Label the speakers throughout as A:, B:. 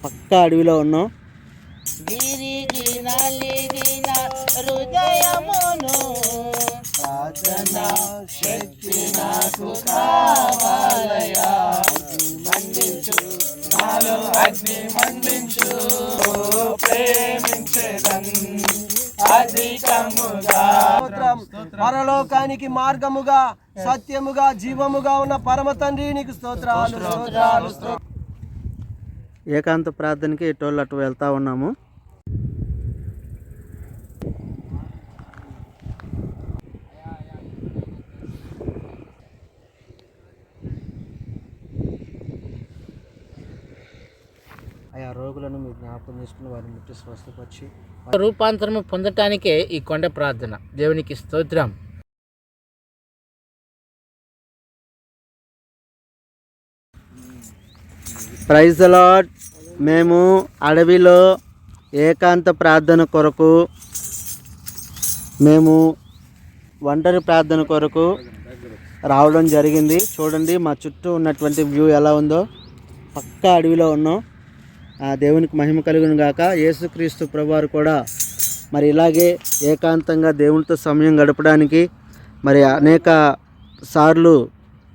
A: పక్కా అడవిలో ఉన్నాం.
B: విరిగి నలిగిన హృదయమును ప్రార్థన శక్తి నాకు కావాలయా. మండించు నాలో అగ్ని మండించు, ప్రేమించేదన్ అధికముగా.
C: పరలోకానికి మార్గముగా సత్యముగా జీవముగా ఉన్న పరమ తండ్రి నీకు స్తోత్రాలు స్తోత్రాలు.
A: ఏకాంత ప్రార్థనకి ఇటోళ్ళు అటు వెళ్తూ ఉన్నాము. ఆయా రోగులను మీరు జ్ఞాపకం చేసుకుని వారిని ముట్టి స్వస్థపరిచి
B: రూపాంతరము పొందటానికే ఈ కొండ ప్రార్థన. దేవునికి స్తోత్రం.
A: Praise the Lord. మేము అడవిలో ఏకాంత ప్రార్థన కొరకు, మేము ఒంటరి ప్రార్థన కొరకు రావడం జరిగింది. చూడండి మా చుట్టూ ఉన్నటువంటి వ్యూ ఎలా ఉందో. పక్కా అడవిలో ఉన్నాం. దేవునికి మహిమ కలుగును గాక. యేసుక్రీస్తు ప్రభువారు కూడా మరి ఇలాగే ఏకాంతంగా దేవునితో సమయం గడపడానికి మరి అనేక సార్లు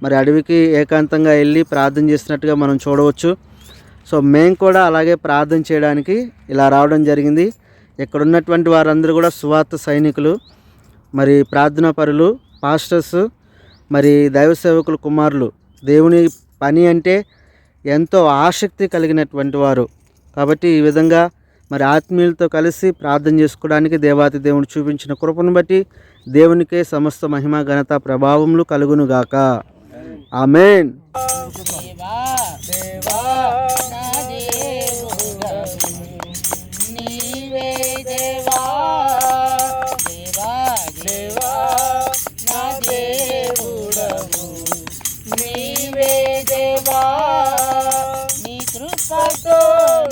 A: మరి అడవికి ఏకాంతంగా వెళ్ళి ప్రార్థన చేసినట్టుగా మనం చూడవచ్చు. సో మేము కూడా అలాగే ప్రార్థన చేయడానికి ఇలా రావడం జరిగింది. ఇక్కడ ఉన్నటువంటి వారందరూ కూడా సువార్త సైనికులు, మరి ప్రార్థనా పరులు, పాస్టర్స్, మరి దైవ సేవకుల కుమారులు. దేవుని పని అంటే ఎంతో ఆసక్తి కలిగినటువంటి వారు. కాబట్టి ఈ విధంగా మరి ఆత్మీయులతో కలిసి ప్రార్థన చేసుకోవడానికి దేవాతి దేవుడు చూపించిన కృపను బట్టి దేవునికే సమస్త మహిమ ఘనత ప్రభావములు కలుగునుగాక. ఆమేన్.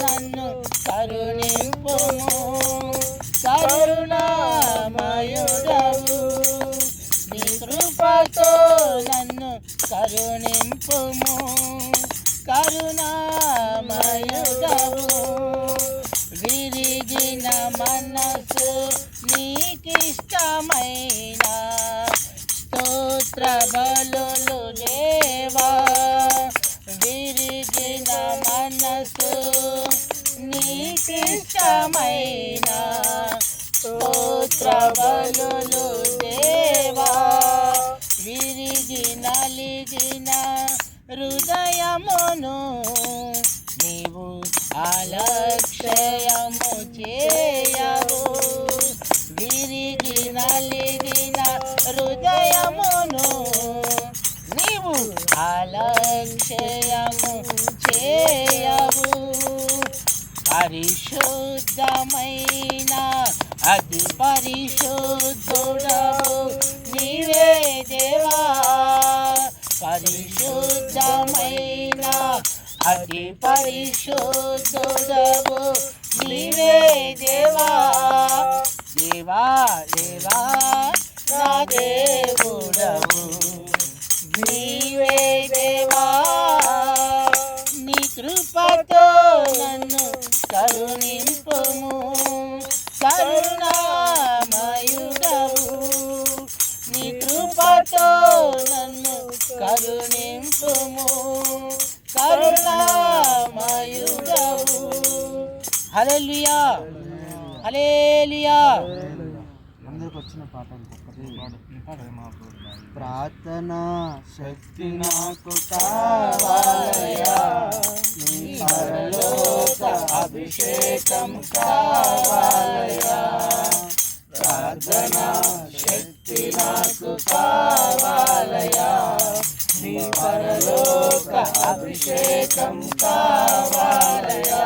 B: నన్ను కరుణింపుము, కరుణామయుడవు. నీ కృపతో నన్ను కరుణింపుము, కరుణామయుడవు. విరిగిన మనసు నీకిష్టమైన స్తోత్ర బలులు దేవా. విరిగిన మనసు నీకిష్టమైన స్తోత్ర బలులు దేవా. విరిగి నలిగిన హృదయమును నీవు అలక్ష్యము చేయవు. విరిగి నలిగిన హృదయమును నీవు అలక్ష్యము చేయవు. పరిశుద్ధమైన అతి పరిశుద్ధుడవు నీవే దేవా. పరిశుద్ధమైన అతి పరిశుద్ధుడవు నీవే దేవా. దేవా దేవా నా దేవుడవు నీవే దేవా. నీ కృపతో నన్ను కరుణింపుము, కరుణామయుడవు. నీ కృపతో నన్ను కరుణింపుము, కరుణామయుడవు. హల్లెలూయా హల్లెలూయా.
A: అందరికి వచ్చిన పాట ప్రార్థనా శక్తి నాకు కావాలయా. నీ పరలోక అభిషేకం కావాలయా. ప్రార్థనా శక్తి నాకు కావాలయా. నీ పరలోక అభిషేకం కావాలయా.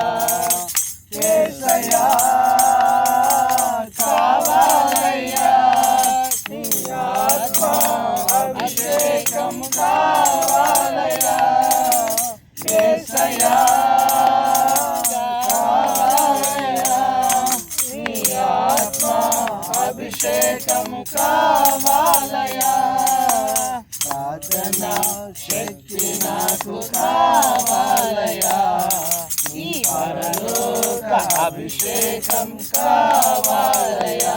A: యేసయ్యా కావాలయ్యా. నీ ఆత్మ అభిషేకం కావాలయ్యా. యేసయ్యా కావాలయ్యా. నీ ఆత్మ అభిషేకం కావాలయ్యా. ప్రార్థనా శక్తి నాకు కావాలయ్యా. నీ
B: అభిషేకం కావాలయా,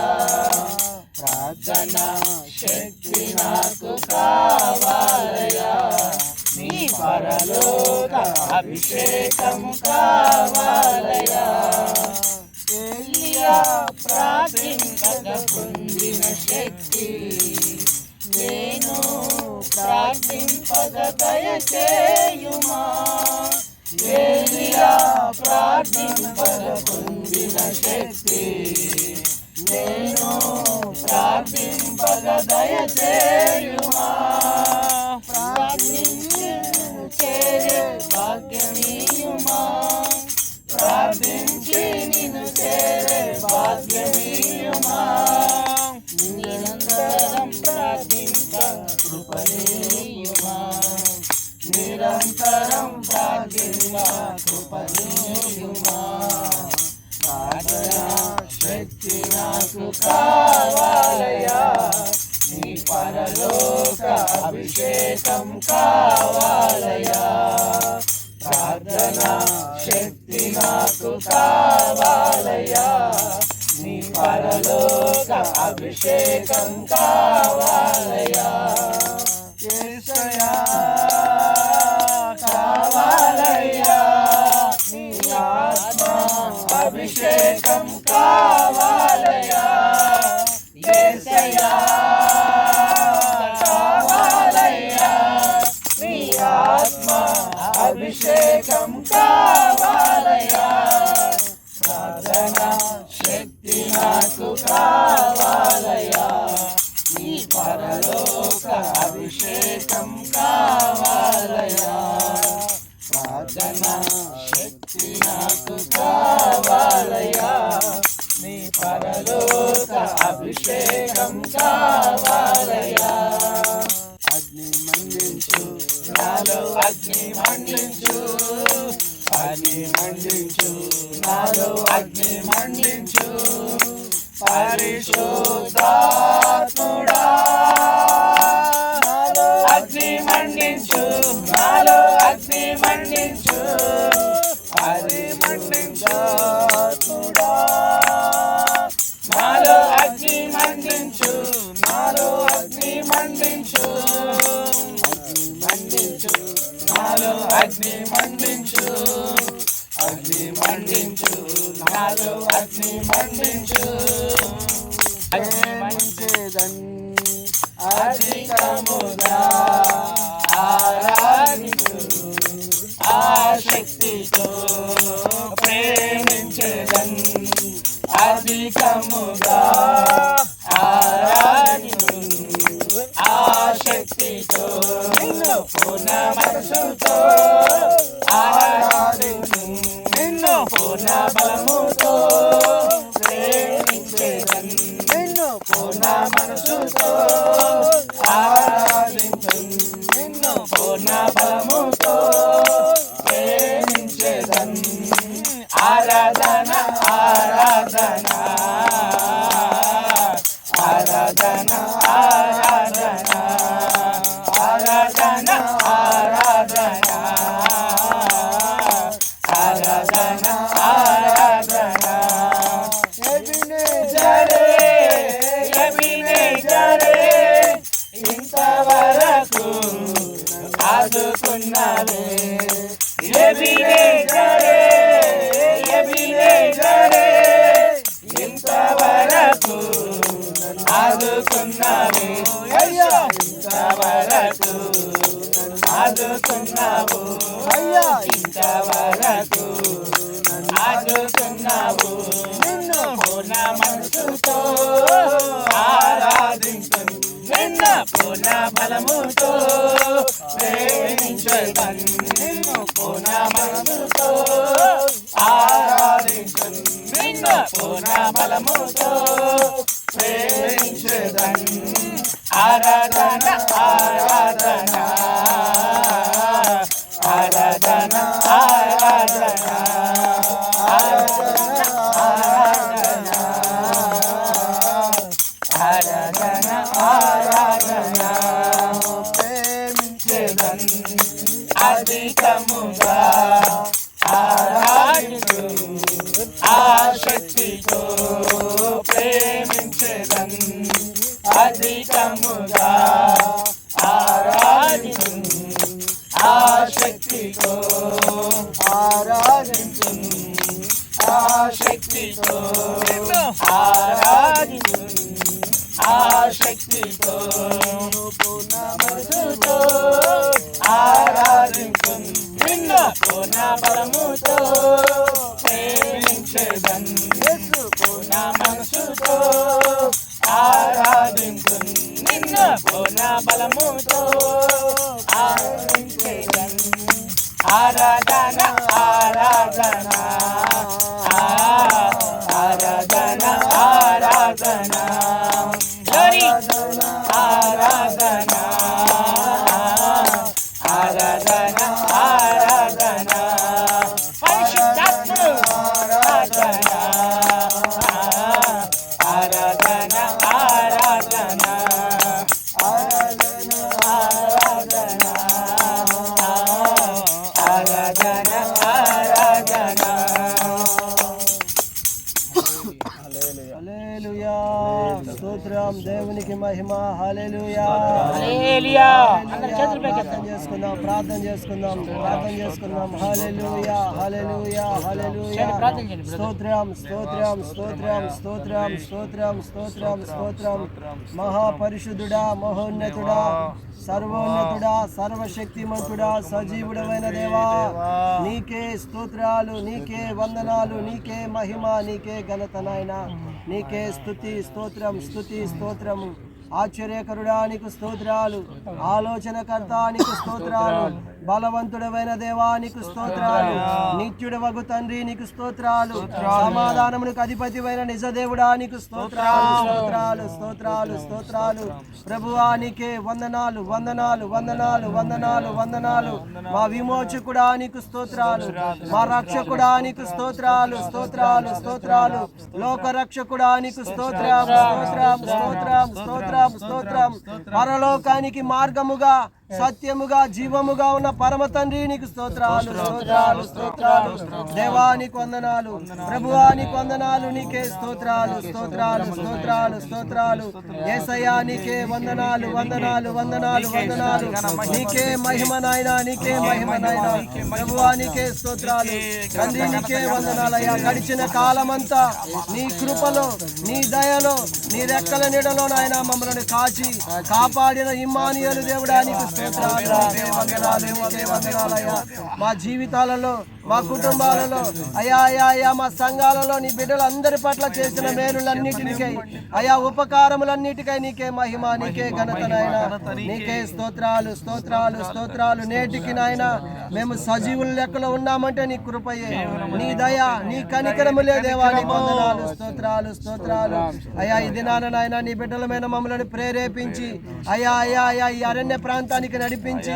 B: ప్రార్థన శక్తి నాకు కావాలయా, నీ పరలోక అభిషేకం కావాలయా. ఎలియా ప్రార్థింపగ పొందిన శక్తి నేను ప్రార్థింపగ దయచేయుమా. ఎలియా ప్రార్థింపగ పొందిన శక్తి నేను ప్రార్థింపగ దయచేయుమా. ప్రార్థించే భాగ్యమీయుమా, ప్రార్థించి నిన్ను చేరే భాగ్యమీయుమా. నిరంతరం ప్రార్థింప కృపణీయుమా, నిరంతరం ప్రార్థింప కృపణీయుమా. ప్రార్థన శక్తి నాకు కావాలయా, నీ పరలోక అభిషేకం కావాలయా. ప్రార్థన శక్తి నాకు కావాలయా, నీ పరలోక అభిషేకం కావాలయా. యేసయ్యా కావాలయ్యా, నీ ఆత్మ అభిషేకం కావాలయ్యా. యేసయ్యా కావాలయ్యా, నీ ఆత్మ అభిషేకం కావాలయ్యా. ప్రార్థన శక్తి నాకు కావాలయ్యా, నీ పరలోక అభిషేకం కావాలయ్యా. ప్రార్థన శక్తి నాకు కావాలయ్యా, నీ పరలోక అభిషేకం కావాలయ్యా. అగ్ని మండించు నాలో, అగ్ని మండించు, అగ్ని మండించు నాలో, అగ్ని మండించు. పరిశుద్ధాత్ముడా నాలో అగ్ని మండించు, నాలో అగ్ని మండించు. పరిశుద్ధాత్ముడా నాలో అగ్ని మండించు, నాలో అగ్ని మండించు. అగ్ని మండించు నాలో, అగ్ని మండించు, అగ్ని మండించు నాలో, అగ్ని మండించు. అగ్ని మంచేదన్ అధికముగా ఆరాధించు, ఆ శక్తితో ప్రేమించేదన్ అధికముగా ఆరాధించు, ఆ శక్తితో నిన్ను పూర్ణ మనసుతో ఆరాధించు, నిన్ను పూర్ణ బలముతో ప్రేమించేదన్, నిన్ను పూర్ణ మనసుతో ఆరాధించు, నిన్ను పూర్ణ బలముతో ప్రేమించేదన్. ఆరాధన ఆరాధన ఆరాధన ఆరాధన ఆరాధన ఆరాధన ఆరాధన ఆరాధన. ఎబినేజరే ఎబినేజరే ఇంతవరకు ఆదుకున్నావే. ఎబినేజరే ఎబినేజరే ఇంతవరకు ఆదుకున్నావే. అయ్యా ఇంతవరకు ఆదుకున్నావు, అయ్యా ఇంతవరకు ఆదుకున్నావు. నిన్ను పూర్ణ మనసుతో ఆరాధించు, నిన్ను పూర్ణ బలముతో ప్రేమించేదన్, నిన్ను పూర్ణ మనసుతో ఆరాధించు, నిన్ను పూర్ణ బలముతో ప్రేమించేదన్. ఆరాధన ఆరాధన ఆరాధన ఆరాధన ఆరాధన ఆరాధన ఆరాధన ప్రేమించేదన్ అధికముగా ఆరాధించు, ఆ
C: శక్తితో ఆరాధించును శక్తితో పూర్ణ మనసుతో ఆరాధించును నిన్ను పూర్ణ బలముతో ప్రేమించెదన్ యేసు పూర్ణ మనసుతో ఆరాధించును నిన్ను పూర్ణ బలముతో ఆరాధించెదన్ ఆరాధన ఆరాధన ఆరాధన ఆరాధన ఆరాధన ఆరాధన ఆరాధన పరిశుద్ధాత్ముడు ఆరాధన ఆరాధన ఆరాధన ఆరాధన ఆరాధన ఆరాధన హల్లెలూయా స్తోత్రం దేవునికి మహిమ హల్లెలూయా
B: హల్లెలూయా అందరూ చేతులు పైకెత్తండి
C: ప్రార్థన చేసుకుందాం హల్లెలూయా హల్లెలూయా హల్లెలూయా స్తోత్రం స్తోత్రం స్తోత్రం స్తోత్రం స్తోత్రం స్తోత్రం స్తోత్రం మహాపరిశుద్ధుడా మహోన్నతుడా సర్వోన్నతుడా సర్వశక్తిమంతుడా సజీవుడమైన దేవా నీకే స్తోత్రాలు నీకే వందనాలు నీకే మహిమ నీకే ఘనత నాయనా నీకే స్తుతి స్తోత్రం ఆశ్చర్యకరుడా నీకు స్తోత్రాలు ఆలోచనకర్త నీకు స్తోత్రాలు బలవంతుడమైన దేవా నీకు స్తోత్రాలు నిత్యుడవగు తండ్రి నీకు స్తోత్రాలు సమాధానమునకు అధిపతివైన నిజదేవుడా నీకు స్తోత్రాలు ప్రభువా నీకే వందనాలు మా విమోచకుడా నీకు స్తోత్రాలు మా రక్షకుడా నీకు స్తోత్రాలు లోక రక్షకుడా నీకు స్తోత్రం పరలోకానికి మార్గముగా సత్యముగా జీవముగా ఉన్న పరమ తండ్రి నీకు స్తోత్రాలు దేవా నీకు వందనాలు ప్రభువా నీకు వందనాలు నీకే స్తోత్రాలు యేసయ్యా నీకే వందనాలు నీకే మహిమ నాయనా ప్రభువా నీకే స్తోత్రాలు తండ్రి నీకే వందనాలయ్యా గడిచిన కాలమంతా నీ కృపలో నీ దయలో నీ రెక్కల నీడలో నాయనా మమ్మల్ని కాచి కాపాడిన ఇమ్మానుయేలు దేవుడా నీకు మా జీవితాలలో మా కుటుంబాలలో అయా మా సంఘాలలో నీ బిడ్డలందరి పట్ల చేసిన మేలులన్నిటికై ఉపకారములన్నిటికై నీకే మహిమ నీకే ఘనత నాయనా నీకే స్తోత్రాలు నేటికి నాయనా మేము సజీవుల లెక్కలో ఉన్నామంటే నీ కృపయే నీ దయ నీ కనికరములే దేవా నీ వందనాలు స్తోత్రాలు అయా ఈ దినాన నాయనా నీ బిడ్డలమైన మమ్మల్ని ప్రేరేపించి అయా ఈ అరణ్య ప్రాంతానికి నడిపించి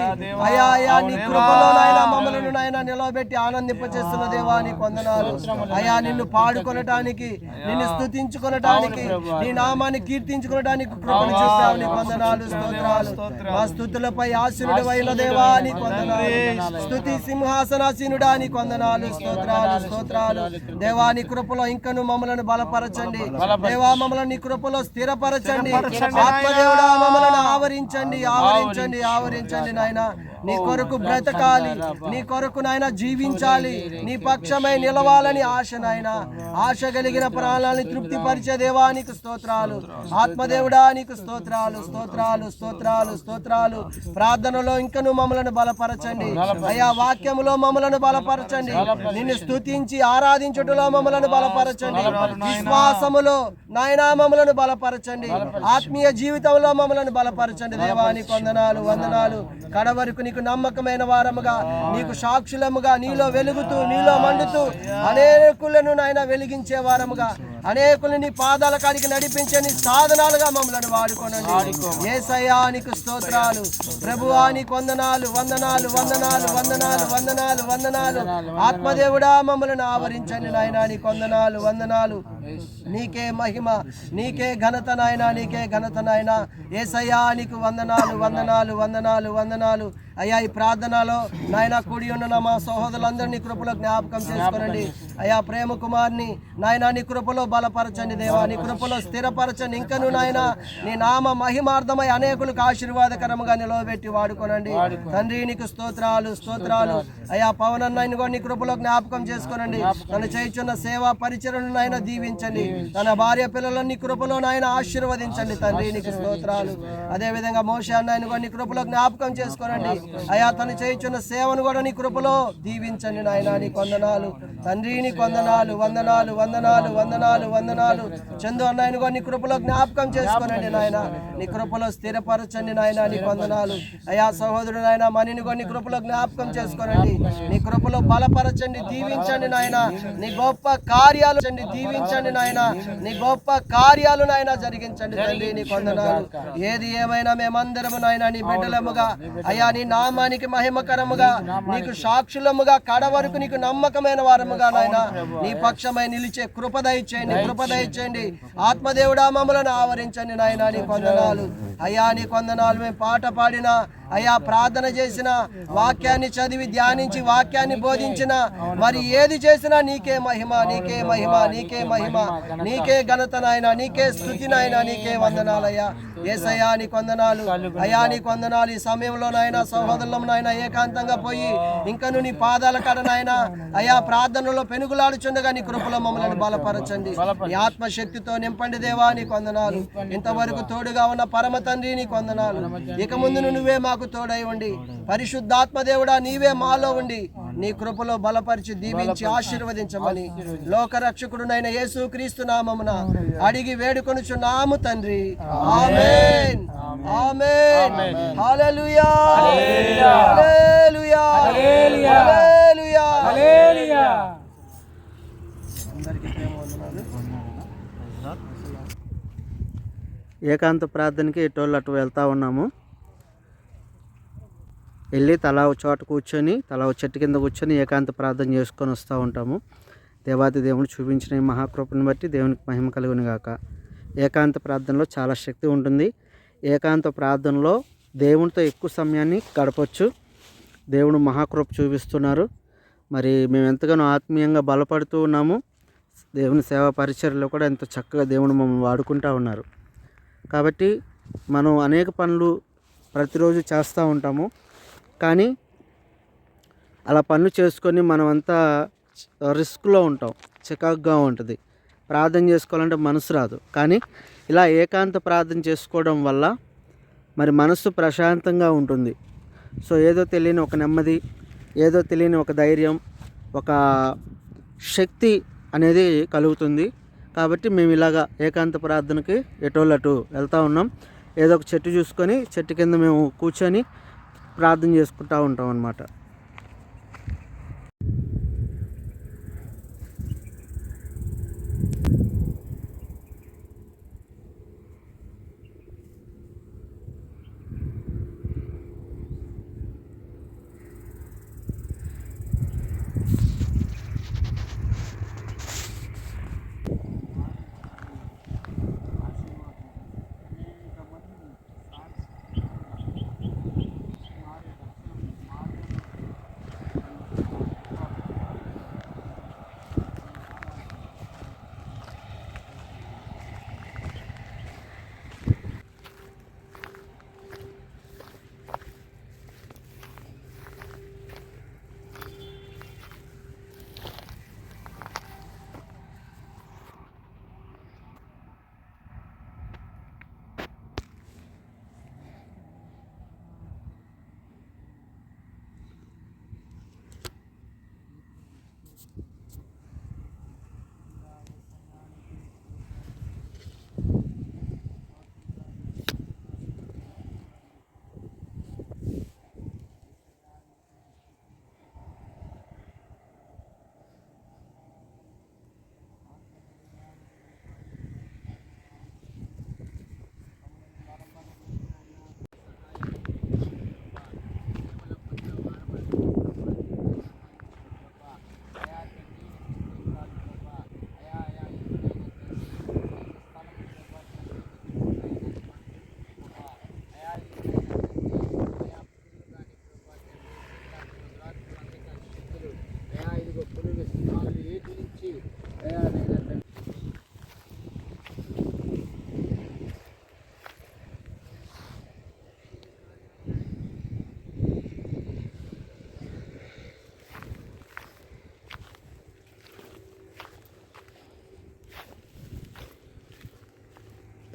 C: అయా నీ కృపలో నాయనా మమ్మల్ని నాయనా నిలవబెట్టి ఆనందింపచేస్తున్న దేవా నీకు వందనాలు అయా నిన్ను పాడుకొనటానికి నిన్ను స్తుతించుకొనటానికి నీ నామాన్ని కీర్తించుకొనటానికి కృపను చూపావు నీకు వందనాలు స్తోత్రాలు మా స్తుతులపై ఆశీనుడవైన దేవా నీకు వందనాలు స్తుతి సింహాసనాసీనుడా నీకు వందనాలు స్తోత్రాలు దేవా నీ కృపలో ఇంకను మమ్మల్ని బలపరచండి దేవా మమ్మల్ని నీ కృపలో స్థిరపరచండి ఆత్మదేవుడా మమ్మల్ని ఆవరించండి నాయనా నీ కొరకు బ్రతకాలి నీ కొరకు నాయన జీవించాలి నీ పక్షమై నిలవాలని ఆశ నాయన ఆశ కలిగిన ప్రాణాలని తృప్తిపరిచే దేవా నీకు స్తోత్రాలు ఆత్మదేవుడా నీకు స్తోత్రాలు ప్రార్థనలో ఇంకను మమ్మలను బలపరచండి అయా వాక్యములో మమ్మలను బలపరచండి నిన్ను స్తుతించి ఆరాధించుటలో మమ్మలను బలపరచండి విశ్వాసములో నాయనా మమ్మలను బలపరచండి ఆత్మీయ జీవితంలో మమ్మలను బలపరచండి దేవా నీకు వందనాలు కడవరకు నీకు నమ్మకమైన వారముగా నీకు సాక్షులముగా నీలో వెలుగుతూ నీలో మండుతూ అనేకులను నాయన వెలిగించే వారముగా అనేకులను నీ పాదాల కాడికి నడిపించే నీ సాధనాలుగా మమ్మల్ని వాడుకోనండి యేసయ్యా నీకు స్తోత్రాలు ప్రభువా నీకు వందనాలు ఆత్మదేవుడా మమ్మల్ని ఆవరించండి నాయనా నీకు వందనాలు నీకే మహిమ నీకే ఘనత నాయనా యేసయ్యా నీకు వందనాలు అయ్యా ఈ ప్రార్థనలో నాయన కూడి ఉన్న మా సహోదరులందరినీ కృపలో జ్ఞాపకం చేసుకోనండి. అయ్యా ప్రేమ కుమార్ని నాయన నీ కృపలో బలపరచండి దేవా, నీ కృపలో స్థిరపరచండి. ఇంకను నాయన నీ నామ మహిమార్థమై అనేకులకు ఆశీర్వాదకరముగా నిలవబెట్టి వాడుకోనండి తండ్రి. నీకు స్తోత్రాలు స్తోత్రాలు. అయ్యా పవన్ అన్నయ్యని కూడా నీ కృపలో జ్ఞాపకం చేసుకోనండి. తను చేయుచున్న సేవా పరిచరణను నాయన దీవించండి. తన భార్య పిల్లలను నీ కృపలో నాయన ఆశీర్వదించండి తండ్రి. నీకు స్తోత్రాలు. అదేవిధంగా మోషే అన్నయ్యని కూడా నీ కృపలో జ్ఞాపకం చేసుకోనండి. అయ్యా తను చేయుచున్న సేవను కూడా నీ కృపలో దీవించండి నాయన. నీకు వందనాలు తండ్రి, నీకు వందనాలు వందనాలు వందనాలు వందనాలు వందనాలు. చందు అన్నయ్యని కూడా నీ కృపలో జ్ఞాపకం చేసుకోనండి నాయన. నీ కృపలో స్థిరపరచండి నాయన. నీకు వందనాలు. అయ్యా సహోదరుడు నాయన మణిని కూడా నీ కృపలో జ్ఞాపకం చేసుకోనండి. నీ కృపలో బలపరచండి, దీవించండి నాయన. నీ గొప్ప కార్యాలు దీవించండి నాయన. నీ గొప్ప కార్యాలు నాయన జరిగించండి తండ్రి. నీకు వందనాలు. ఏది ఏమైనా మేమందరము నాయన నీ బిడ్డలముగా అయ్యా నీ నామానికి మహిమకరముగా నీకు సాక్షులముగా కడ వరకు నీకు నమ్మకమైన వారముగా నాయన నీ పక్షమై నిలిచే కృప దయచేయండి, కృప దయచేయండి. ఆత్మదేవుడా మమ్మలను ఆవరించండి నాయన. నీకు వందనాలు అయ్యా, నీకు వందనాలు. మేము పాట పాడినా అయ్యా, ప్రార్థన చేసిన, వాక్యాన్ని చదివి ధ్యానించి వాక్యాన్ని బోధించిన, మరి ఏది చేసినా నీకే మహిమ, నీకే మహిమ, నీకే మహిమ, నీకే ఘనత నాయన, నీకే స్తుతి నాయన. నీకే వందనాలయ్యా. యేసయ్యా నీకు వందనాలు అయ్యా, నీకు వందనాలు. ఈ సమయంలో నాయన సహోదరులం నాయన ఏకాంతంగా పోయి ఇంకను నీ పాదాల కాడ నాయన అయ్యా ప్రార్థనలో పెనుగులాడుచుండగా నీ కృపలో మమ్మల్ని బలపరచండి. నీ ఆత్మశక్తితో నింపండి దేవా. నీకు వందనాలు. ఇంతవరకు తోడుగా ఉన్న పరమ తండ్రి నీకు వందనాలు. ఇక ముందు నువ్వే మాకు తోడై ఉండి పరిశుద్ధాత్మ దేవుడా నీవే మాలో ఉండి నీ కృపలో బలపరిచి దీవించి ఆశీర్వదించమని లోకరక్షకుడునైన యేసు క్రీస్తు నామమున అడిగి వేడుకొనుచున్నాము తండ్రి. ఆమేన్ ఆమేన్. హల్లెలూయా హల్లెలూయా హల్లెలూయా హల్లెలూయా. అందరికీ ప్రేమ వందనాలు.
A: ఏకాంత ప్రార్థనకి ఎటోళ్ళు అటు వెళ్తూ ఉన్నాము. వెళ్ళి తలా ఒక చోట కూర్చొని తలా ఒక చెట్టు కింద కూర్చొని ఏకాంత ప్రార్థన చేసుకొని వస్తూ ఉంటాము. దేవాది దేవుడు చూపించిన ఈ మహాకృపను బట్టి దేవునికి మహిమ కలుగును గాక. ఏకాంత ప్రార్థనలో చాలా శక్తి ఉంటుంది. ఏకాంత ప్రార్థనలో దేవునితో ఎక్కువ సమయాన్ని గడపచ్చు. దేవుడు మహాకృప చూపిస్తున్నారు. మరి మేము ఎంతగానో ఆత్మీయంగా బలపడుతూ ఉన్నాము. దేవుని సేవా పరిచర్యలో కూడా ఎంతో చక్కగా దేవుడు మమ్మల్ని వాడుకుంటూ ఉన్నారు. కాబట్టి మనం అనేక పనులు ప్రతిరోజు చేస్తూ ఉంటాము. కానీ అలా పనులు చేసుకొని మనమంతా రిస్క్లో ఉంటాం, చికాకుగా ఉంటుంది. ప్రార్థన చేసుకోవాలంటే మనసు రాదు. కానీ ఇలా ఏకాంత ప్రార్థన చేసుకోవడం వల్ల మరి మనసు ప్రశాంతంగా ఉంటుంది. సో ఏదో తెలియని ఒక నెమ్మది, ఏదో తెలియని ఒక ధైర్యం, ఒక శక్తి అనేది కలుగుతుంది. కాబట్టి మేము ఇలాగా ఏకాంత ప్రార్థనకి ఎటోళ్ళటు వెళ్తూ ఉన్నాం. ఏదో ఒక చెట్టు చూసుకొని చెట్టు కింద మేము కూర్చొని ప్రార్థన చేసుకుంటూ ఉంటాం అన్నమాట.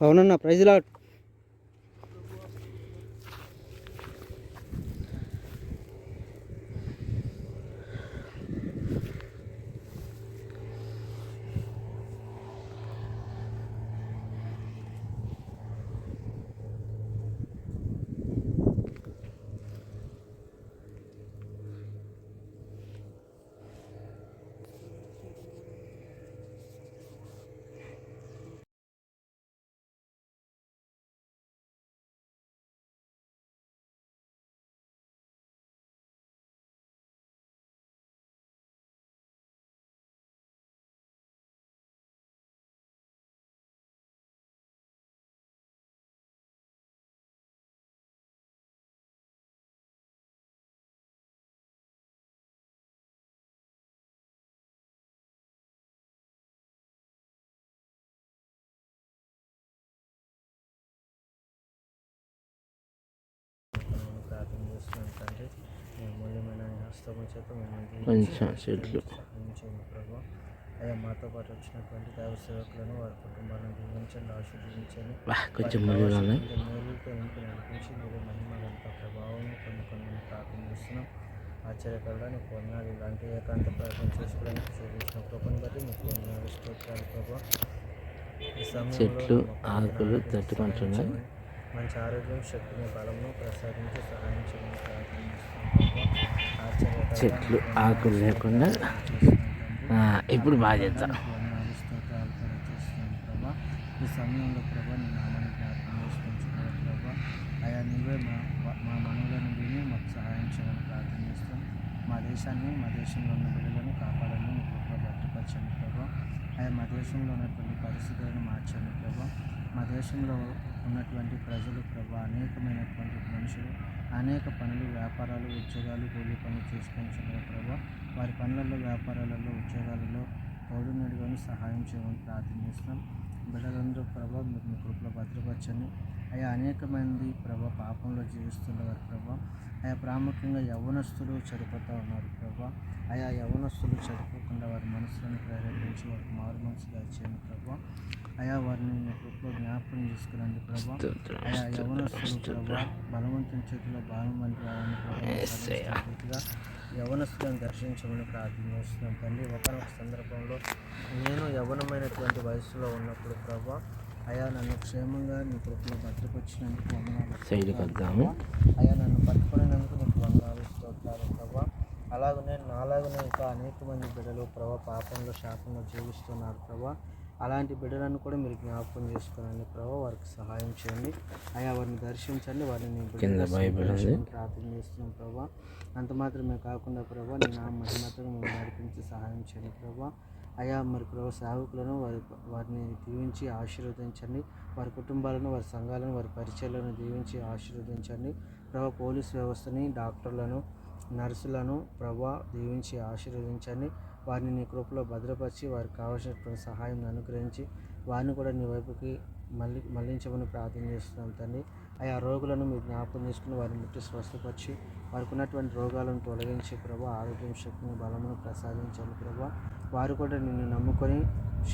A: పవనన్న ప్రైజ్ లాట్.
C: ప్రార్థన చేస్తున్నాం తండ్రి. మీ మూల్యమైన హస్తము చేత
B: కొంచెం చెట్లు
C: ప్రభు. అయ్యా మాతో పాటు వచ్చినటువంటి దైవ సేవకులను వారి కుటుంబాలను దీవించండి, ఆశీర్వదించండి.
B: కొంచెం మేలుతో
C: ఇంటి నడిపించి మీరు మహిమలంత ప్రభావం కొన్ని ప్రార్థన చేస్తున్నాం. ఆశ్చర్యకరంగా నీకు వందనాలు. ఇలాంటి ఏకాంత ప్రార్థన చేసుకోవడానికి చూపించిన కృపను బట్టి మీకు వందనాలు, స్తోత్రాలు ప్రభు. ఈ సమయంలో
B: చెట్లు ఆకులు తట్టుకుంటున్నాయి.
C: మంచి ఆరోగ్యం, శక్తిని, బలము ప్రసాదించి సహాయం చేయమని ప్రార్థన చేస్తున్నాం.
B: చెట్లు ఆకులు లేకుండా ఇప్పుడు బాగా చేస్తాం.
C: స్తోత్రాలు కూడా చేస్తున్నాం ప్రభా. ఈ సమయంలో ప్రభా నీ నామాన్ని జ్ఞాపకం చేసుకుంటున్నాం ప్రభా. అయా నీవే మా మనవులను విని మాకు సహాయం చేయమని ప్రార్థన చేస్తాం. మా దేశాన్ని, మా దేశంలో ఉన్న బిడ్డలను కాపాడని మీ కృపలో భద్రపరచండి ప్రభా. అయా మా దేశంలో ఉన్నటువంటి పరిస్థితులను మార్చండి ప్రభా. మా దేశంలో ఉన్నటువంటి ప్రజలు ప్రభా అనేకమైనటువంటి మనుషులు అనేక పనులు, వ్యాపారాలు, ఉద్యోగాలు, కూలీ పనులు చేసుకుంటున్నారు ప్రభా. వారి పనులలో, వ్యాపారాలలో, ఉద్యోగాలలో తోడు నడుకొని సహాయం చేయమని ప్రార్థన చేస్తున్నాం. బిడ్డలందరూ ప్రభా మీరు మీ కృపలో భద్రపరచండి. అయా అనేక మంది ప్రభా పాపంలో జీవిస్తున్నారు ప్రభా. అయా ప్రాముఖ్యంగా యవ్వనస్తులు చెడిపోతూ ఉన్నారు ప్రభా. అయా యవ్వనస్తులు చెడిపోకుండా వారి మనసులను ప్రేరేపించి వారికి మారు మనసు దయచేయండి ప్రభా. అయా వారిని మీ కృపలో జ్ఞాపకం చేసుకురండి ప్రభా. అయా యవ్వనస్తులు ప్రభా బలవంతుని చేతిలో బాణం వంటి వారిని యవ్వనస్తులను దర్శించమని ప్రార్థన చేస్తున్నాం తండ్రి. ఒకనొక సందర్భంలో నేను యవ్వనమైనటువంటి వయసులో ఉన్నప్పుడు ప్రభా అయా నన్ను క్షేమంగా నీ కృపలో భద్రపరిచినందుకు వందనాలు. అయా నన్ను పట్టుకునేందుకు నీకు వందనాలు, స్తోత్రాలు ప్రభా. అలాగనే నాలాగనే ఇంకా అనేక మంది బిడ్డలు ప్రభా పాపంలో, శాపంలో జీవిస్తున్నారు ప్రభా. అలాంటి బిడ్డలను కూడా మీరు జ్ఞాపకం చేసుకోనండి ప్రభా. వారికి సహాయం చేయండి. అయా వారిని దర్శించండి, వారిని ప్రార్థన చేస్తున్నాం ప్రభా. అంత మాత్రమే కాకుండా ప్రభా నీ నా మహిమతో మేము నడిపించి సహాయం చేయండి ప్రభా. అయా మరి ప్రభా సేవకులను వారిని దీవించి ఆశీర్వదించండి. వారి కుటుంబాలను, వారి సంఘాలను, వారి పరిచయాలను దీవించి ఆశీర్వదించండి ప్రభా. పోలీస్ వ్యవస్థని, డాక్టర్లను, నర్సులను ప్రభా దీవించి ఆశీర్వదించండి. వారిని నీ కృపలో భద్రపరిచి వారికి కావాల్సినటువంటి సహాయం అనుగ్రహించి వారిని కూడా నీ వైపుకి మళ్ళించమని ప్రార్థన చేస్తున్నాం తండ్రి. ఆయా రోగులను మీరు జ్ఞాపకం చేసుకుని వారిని ముట్టి స్వస్థపరిచి వారికి ఉన్నటువంటి రోగాలను తొలగించి ప్రభా ఆరోగ్యం, శక్తిని, బలమును ప్రసాదించండి ప్రభా. వారు కూడా నిన్ను నమ్ముకొని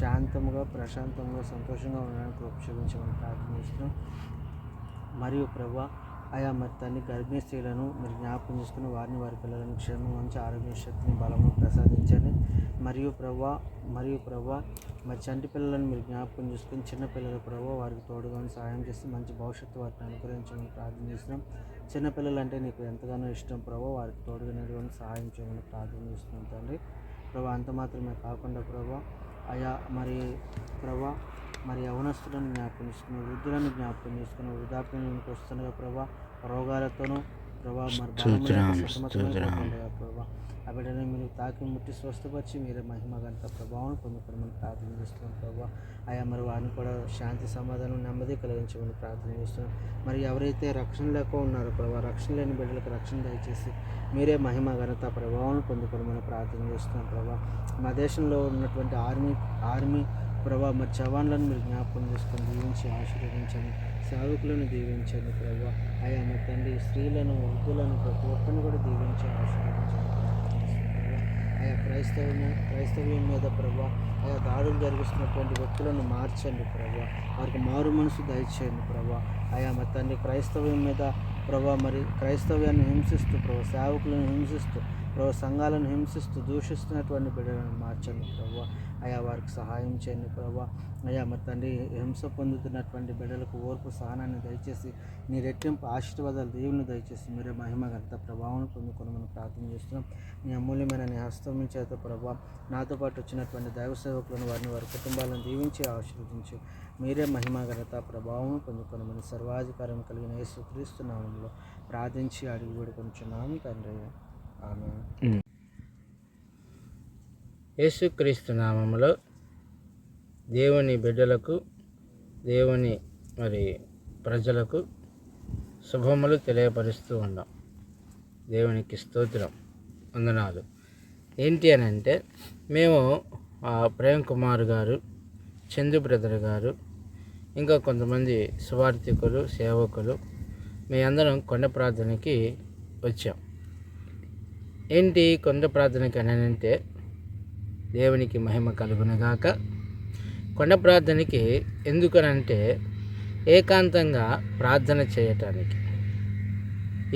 C: శాంతంగా, ప్రశాంతంగా, సంతోషంగా ఉండడానికి కృప చూపించమని ప్రార్థన చేస్తున్నాం. మరియు ప్రభా ఆయా మరి తల్లి గర్భిణీ స్త్రీలను మీరు జ్ఞాపకం చేసుకుని వారిని, వారి పిల్లలను క్షేమం ఉంచి ఆరోగ్య, శక్తిని, బలమును ప్రసాదించండి. మరియు ప్రభా మరి చంటి పిల్లలను మీరు జ్ఞాపకం చేసుకుని చిన్నపిల్లల ప్రభావ వారికి తోడుగా సహాయం చేసి మంచి భవిష్యత్తు వారిని అనుగ్రహించమని ప్రార్థన చేస్తున్నాం. చిన్నపిల్లలు అంటే నీకు ఎంతగానో ఇష్టం ప్రభావ వారికి తోడుగా నడుకొని సహాయం చేయమని ప్రార్థన చేస్తున్నాం తండ్రి ప్రభా. అంత మాత్రమే కాకుండా ప్రభా అయా మరి యవనస్తులను జ్ఞాపకం చేసుకుని, వృద్ధులను జ్ఞాపకం చేసుకుని, వృద్ధాప్యానికి వస్తుండగా ప్రభా రోగాలతోనూ ప్రభా మరి ప్రభా ఆ బిడ్డని మీరు తాకి ముట్టి స్వస్థపరిచి మీరే మహిమ గంట ప్రభావం పొందుకోవడం ప్రార్థన చేస్తున్నాం ప్రభా. అయా మరి వారిని కూడా శాంతి, సమాధానం, నెమ్మది కలిగించమని ప్రార్థన చేస్తున్నాం. మరి ఎవరైతే రక్షణ లేక ఉన్నారో ప్రభా రక్షణ లేని బిడ్డలకు రక్షణ దయచేసి మీరే మహిమ ఘనత ప్రభావం పొందుకోవడం ప్రార్థన చేస్తున్నాం ప్రభా. మా దేశంలో ఉన్నటువంటి ఆర్మీ ప్రభా మరి జవాన్లను మీరు జ్ఞాపకం చేసుకొని దీవించి ఆశీర్వదించండి. సేవకులను దీవించండి ప్రభా. అయా మరి తండ్రి స్త్రీలను, వృద్ధులను ప్రతి ఒక్కరిని కూడా దీవించి ఆశీర్వదించండి.
A: ఆయా క్రైస్తవ్యం మీద ప్రభా ఆయా దాడులు జరిగిస్తున్నటువంటి వ్యక్తులను మార్చండి ప్రభా, వారికి మారు మనసు దయచేయండి ప్రభా. ఆయా మరి తండ్రి క్రైస్తవ్యం మీద ప్రభా మరి క్రైస్తవ్యాన్ని హింసిస్తూ ప్రభా, సేవకులను హింసిస్తూ ప్రభా, సంఘాలను హింసిస్తూ దూషిస్తున్నటువంటి బిడ్డలను మార్చండి ప్రభా. అయా వారికి సహాయం చేయండి ప్రభా. అయ్యా మరి తండ్రి హింస పొందుతున్నటువంటి బిడ్డలకు ఓర్పు సహనాన్ని దయచేసి నీ రెట్టింపు ఆశీర్వాదాలు దేవుని దయచేసి మీరే మహిమ గంత ప్రభావం పొందుకొని మనం ప్రార్థన చేస్తున్నాం. నీ అమూల్యమైన నీ హస్తం చేత ప్రభా నాతో పాటు వచ్చినటువంటి దైవ సేవకులను వారి కుటుంబాలను దీవించి ఆశీర్వదించి మీరే మహిమ ఘనత ప్రభావం పొందుకొని మన సర్వాధికారం కలిగిన యేసుక్రీస్తు నామములో ప్రార్థించి అడిగి వేడుకొనుచున్నాము తండ్రి, ఆమేన్.
B: యేసుక్రీస్తు నామములో దేవుని బిడ్డలకు, దేవుని మరి ప్రజలకు శుభములు తెలియపరుస్తూ ఉన్నాం. దేవునికి స్తోత్రం, వందనాలు. ఏంటి అని అంటే, మేము ప్రేమ్ కుమార్ గారు, చందు బ్రదర్ గారు, ఇంకా కొంతమంది సువార్థికులు, సేవకులు, మీ అందరం కొండ ప్రార్థనకి వచ్చాం. ఏంటి కొండ ప్రార్థనకి అని అంటే, దేవునికి మహిమ కలుగునుగాక. కొండ ప్రార్థనకి ఎందుకనంటే ఏకాంతంగా ప్రార్థన చేయటానికి.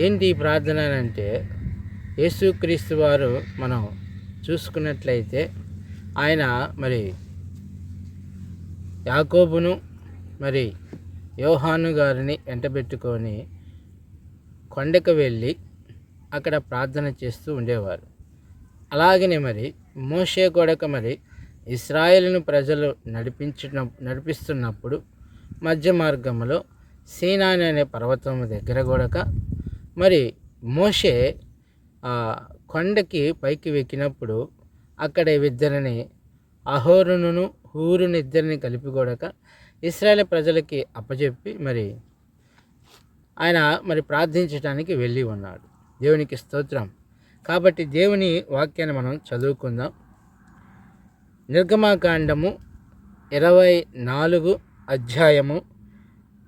B: ఏంటి ఈ ప్రార్థన అంటే, యేసుక్రీస్తు వారు మనం చూసుకున్నట్లయితే ఆయన మరి యాకోబును మరి యోహాను గారిని వెంటబెట్టుకొని కొండకు వెళ్ళి అక్కడ ప్రార్థన చేస్తూ ఉండేవారు. అలాగనే మరి మోషే కూడా మరి ఇశ్రాయేలును ప్రజలు నడిపిస్తున్నప్పుడు మధ్య మార్గంలో సీనాయి అనే పర్వతం దగ్గర కూడా మరి మోషే కొండకి పైకి ఎక్కినప్పుడు అక్కడ ఇద్దరిని అహరోనును హూరుని ఇద్దరిని కలిపి కూడా ఇశ్రాయేలు ప్రజలకి అప్పచెప్పి మరి ఆయన మరి ప్రార్థించడానికి వెళ్ళి ఉన్నాడు. దేవునికి స్తోత్రం. కాబట్టి దేవుని వాక్యాన్ని మనం చదువుకుందాం. నిర్గమకాండము 24 అధ్యాయము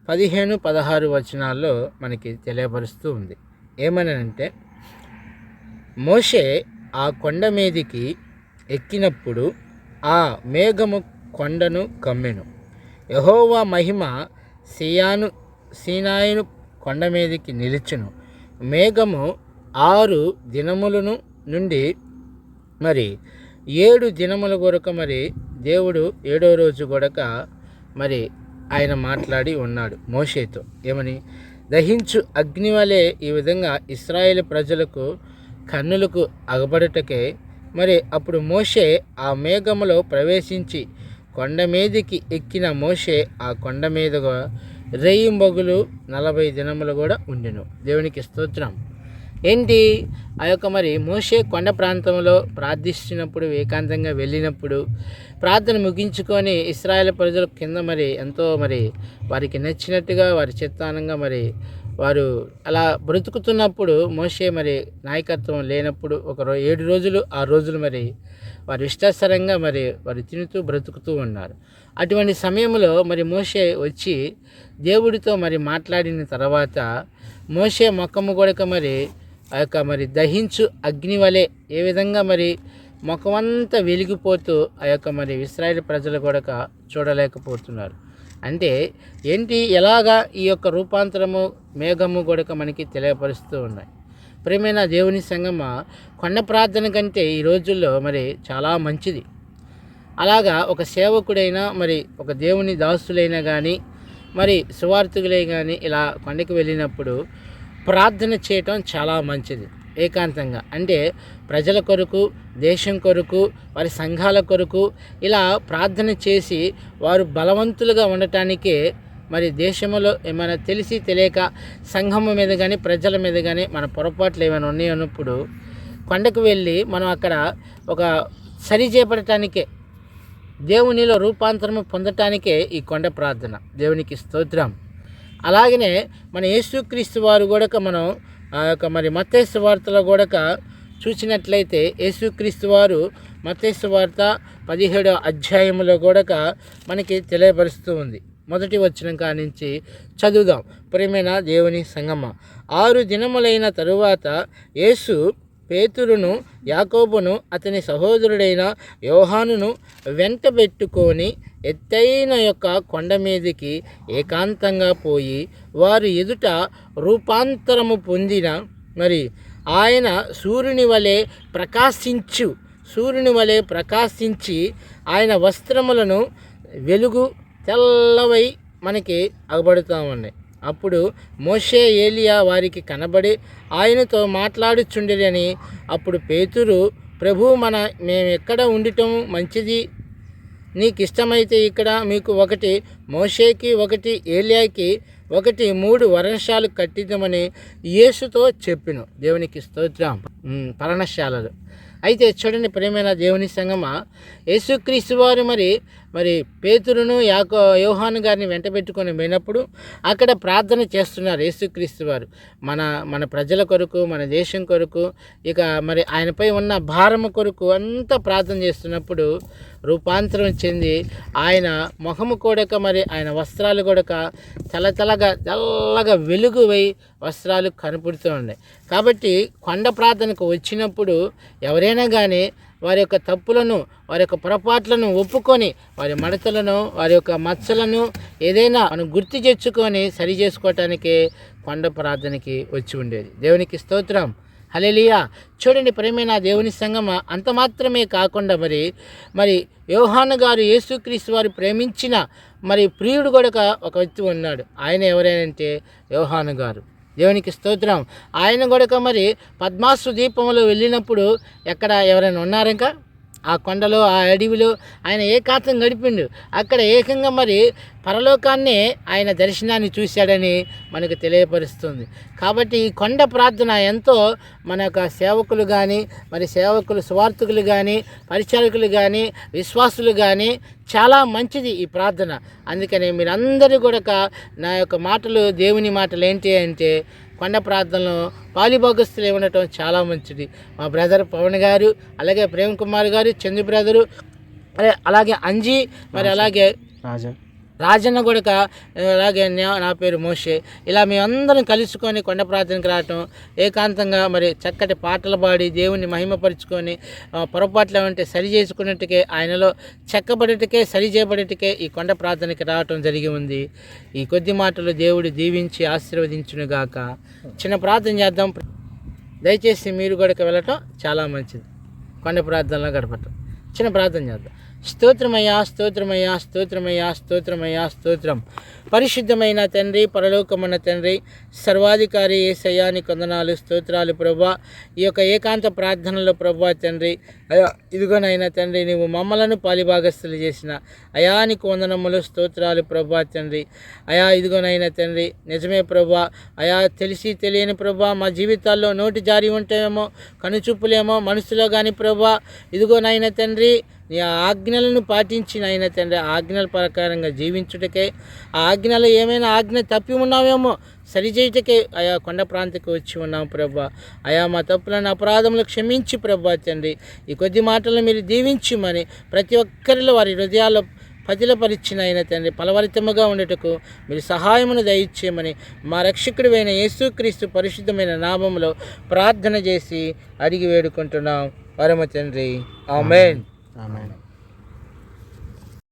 B: 15-16 వచనాల్లో మనకి తెలియపరుస్తూ ఉంది. ఏమనంటే, మోషే ఆ కొండ మీదికి ఎక్కినప్పుడు ఆ మేఘము కొండను కమ్మెను. యెహోవా మహిమ సీనాయిను కొండ మీదికి నిలిచెను. మేఘము 6 దినములను నుండి మరి 7 దినముల కొరకు మరి దేవుడు 7వ రోజు కొడక మరి ఆయన మాట్లాడి ఉన్నాడు మోషేతో. ఏమని? దహించు అగ్ని వలె ఈ విధంగా ఇశ్రాయేలు ప్రజలకు కన్నులకు అగబడుటకే మరి అప్పుడు మోషే ఆ మేఘములో ప్రవేశించి కొండ మీదికి ఎక్కిన మోషే ఆ కొండ మీదుగా రేయింబగులు 40 దినములు కూడా ఉండెను. దేవునికి స్తోత్రం. ఏంటి ఆ యొక్క మరి మోషే కొండ ప్రాంతంలో ప్రార్థిస్తున్నప్పుడు, ఏకాంతంగా వెళ్ళినప్పుడు ప్రార్థన ముగించుకొని ఇశ్రాయేలు ప్రజల కింద మరి ఎంతో మరి వారికి నచ్చినట్టుగా వారి చిత్తానంగా మరి వారు అలా బ్రతుకుతున్నప్పుడు మోషే మరి నాయకత్వం లేనప్పుడు 7 రోజులు 6 రోజులు మరి వారి ఇష్టాసరంగా మరి వారు తినుతూ బ్రతుకుతూ ఉన్నారు. అటువంటి సమయంలో మరి మోషే వచ్చి దేవుడితో మరి మాట్లాడిన తర్వాత మోషే ముఖము కూడా మరి ఆ యొక్క మరి దహించు అగ్ని వలె ఏ విధంగా మరి ముఖమంతా వెలిగిపోతూ ఆ యొక్క మరి ఇశ్రాయేలు ప్రజలు కూడా చూడలేకపోతున్నారు. అంటే ఏంటి, ఎలాగా ఈ యొక్క రూపాంతరము మేఘము కూడా మనకి తెలియపరుస్తూ ఉన్నాయి. ప్రియమైన దేవుని సంగమ, కొండ ప్రార్థన కంటే ఈ రోజుల్లో మరి చాలా మంచిది. అలాగా ఒక సేవకుడైనా మరి ఒక దేవుని దాసులైనా కానీ మరి సువార్థికులై కానీ ఇలా కొండకి వెళ్ళినప్పుడు ప్రార్థన చేయటం చాలా మంచిది. ఏకాంతంగా అంటే ప్రజల కొరకు, దేశం కొరకు, వారి సంఘాల కొరకు ఇలా ప్రార్థన చేసి వారు బలవంతులుగా ఉండటానికే మరి దేశంలో ఏమైనా తెలిసి తెలియక సంఘం మీద కానీ ప్రజల మీద కానీ మన పొరపాట్లు ఏమైనా ఉన్నాయన్నప్పుడు కొండకు వెళ్ళి మనం అక్కడ ఒక సరి చేపడటానికే, దేవునిలో రూపాంతరము పొందటానికే ఈ కొండ ప్రార్థన. దేవునికి స్తోత్రం. అలాగనే మన యేసుక్రీస్తు వారు కూడా మనం ఆ యొక్క మరి మత్తయి సువార్తలో కూడా చూసినట్లయితే యేసుక్రీస్తు వారు మత్తయి సువార్త 17వ అధ్యాయంలో కూడా మనకి తెలియపరుస్తూ ఉంది. 1వ వచనం కానించి చదువుదాం. ప్రియమైన దేవుని సంగమ. 6 దినములైన తరువాత యేసు పేతురును, యాకోబును, అతని సహోదరుడైన యోహానును వెంటబెట్టుకొని ఎత్తైన యొక్క కొండ మీదికి ఏకాంతంగా పోయి వారు ఎదుట రూపాంతరము పొందిన మరి ఆయన సూర్యుని వలె ప్రకాశించి ఆయన వస్త్రములను వెలుగు తెల్లవై మనకి అగబడుతూ ఉన్నాయి. అప్పుడు మోషే, ఏలియా వారికి కనబడి ఆయనతో మాట్లాడుచుండిరని. అప్పుడు పేతురు, ప్రభు, మేము ఎక్కడ ఉండటం మంచిది? నీకు ఇష్టమైతే ఇక్కడ మీకు ఒకటి మోషేకి, ఒకటి ఏలియాకి, ఒకటి 3 వరణశాలు కట్టిద్దామని యేసుతో చెప్పెను. దేవునికి స్తోత్రం. పర్ణశాలలు. అయితే చూడండి ప్రియమైన దేవుని సంగమా, యేసుక్రీస్తు వారు మరి పేతురును యోహాను గారిని వెంట పెట్టుకొని పోయినప్పుడు అక్కడ ప్రార్థన చేస్తున్నారు. యేసుక్రీస్తు వారు మన ప్రజల కొరకు, మన దేశం కొరకు, ఇక మరి ఆయనపై ఉన్న భారము కొరకు అంతా ప్రార్థన చేస్తున్నప్పుడు రూపాంతరం చెంది ఆయన ముఖము కూడక, మరి ఆయన వస్త్రాలు కూడక తెల్లగా వెలుగువై వస్త్రాలు కనపడుతూ ఉన్నాయి. కాబట్టి కొండ ప్రార్థనకు వచ్చినప్పుడు ఎవరైనా కానీ వారి యొక్క తప్పులను, వారి యొక్క పొరపాట్లను ఒప్పుకొని, వారి మడతలను, వారి యొక్క మచ్చలను ఏదైనా మనం గుర్తు తెచ్చుకొని సరి చేసుకోవటానికి కొండ ప్రార్థనకి వచ్చి ఉండేది. దేవునికి స్తోత్రం. హల్లెలూయా. చూడండి ప్రేమైన దేవుని సంగమా, అంత మాత్రమే కాకుండా మరి యోహాను గారు యేసుక్రీస్తు వారు ప్రేమించిన ప్రియుడు కూడా ఒక వ్యక్తి ఉన్నాడు. ఆయన ఎవరైనంటే యోహాను గారు. దేవునికి స్తోత్రం. ఆయన కూడా పద్మాసు దీపంలో వెళ్ళినప్పుడు ఎక్కడ ఎవరైనా ఉన్నారంకా? ఆ కొండలో, ఆ అడవిలో ఆయన ఏకాంతం గడిపిండు. అక్కడ ఏకంగా పరలోకాన్నే ఆయన దర్శనాన్ని చూశాడని మనకు తెలియపరుస్తుంది. కాబట్టి ఈ కొండ ప్రార్థన ఎంతో మన యొక్క సేవకులు కానీ, సేవకులు, స్వార్థకులు కానీ, పరిచారకులు కానీ, విశ్వాసులు కానీ చాలా మంచిది ఈ ప్రార్థన. అందుకని మీరందరూ కూడా నా యొక్క మాటలు, దేవుని మాటలు ఏంటి అంటే కొండ ప్రార్థనలో పాలిభాగస్తులు ఉండటం చాలా మంచిది. మా బ్రదర్ పవన్ గారు, అలాగే ప్రేమ్ కుమార్ గారు, చందు బ్రదరు, అలాగే అంజీ, అలాగే రాజన్న కూడా, అలాగే నా పేరు మోషే, ఇలా మేమందరం కలుసుకొని కొండ ప్రార్థనకు రావటం, ఏకాంతంగా చక్కటి పాటలు పాడి దేవుని మహిమపరుచుకొని పొరపాట్లు ఉంటే సరి చేసుకున్నట్టుకే, ఆయనలో చెక్కబడేటకే, సరి చేయబడేటకే ఈ కొండ ప్రార్థనకి రావటం జరిగి ఉంది. ఈ కొద్ది మాటలు దేవుడు దీవించి ఆశీర్వదించునుగాక. చిన్న ప్రార్థన చేద్దాం. దయచేసి మీరు కూడా వెళ్ళటం చాలా మంచిది. కొండ ప్రార్థనలో గడపటం. చిన్న ప్రార్థన చేద్దాం. స్తోత్రమయ్యా, స్తోత్రమయ్యా, స్తోత్రమయ్యా, స్తోత్రమయ్యా, స్తోత్రం. పరిశుద్ధమైన తండ్రి, పరలోకమున్న తండ్రి, సర్వాధికారి యేసయ్యా, నీకు వందనాలు, స్తోత్రాలు ప్రభువా. ఈ యొక్క ఏకాంత ప్రార్థనలో ప్రభువా తండ్రి, అయా ఇదిగోనైనా తండ్రి, నీవు మమ్మలను పాలిభాగస్తులు చేసిన అయా నీకు వందనములు, స్తోత్రాలు ప్రభువా తండ్రి. అయా ఇదిగోనైనా తండ్రి, నిజమే ప్రభువా. అయా తెలిసి తెలియని ప్రభువా, మా జీవితాల్లో నోటి జారి ఉంటాయేమో, కనుచూపులేమో మనసులో కానీ ప్రభువా, ఇదిగోనైనా తండ్రి, నీ ఆజ్ఞలను పాటించి నాయన తండ్రి, ఆజ్ఞల ప్రకారంగా జీవించుటకే, ఆ ఆజ్ఞలు ఏమైనా ఆజ్ఞ తప్పి ఉన్నామేమో సరిచేయుటకే ఆయా కొండ ప్రాంతకు వచ్చి ఉన్నాము ప్రభా. ఆయా మా తప్పులను, అపరాధములు క్షమించి ప్రభా తండ్రి, ఈ కొద్ది మాటలను మీరు దీవించమని ప్రతి ఒక్కరిలో వారి హృదయాల్లో పదిలపరిచిన అయిన తండ్రి ఫలవరితముగా ఉండటకు మీరు సహాయమును దయచేయమని మా రక్షకుడివైన యేసుక్రీస్తు పరిశుద్ధమైన నామములో ప్రార్థన చేసి అడిగి వేడుకుంటున్నాం పరమ తండ్రి. ఆమేన్.
A: ఆమేన్.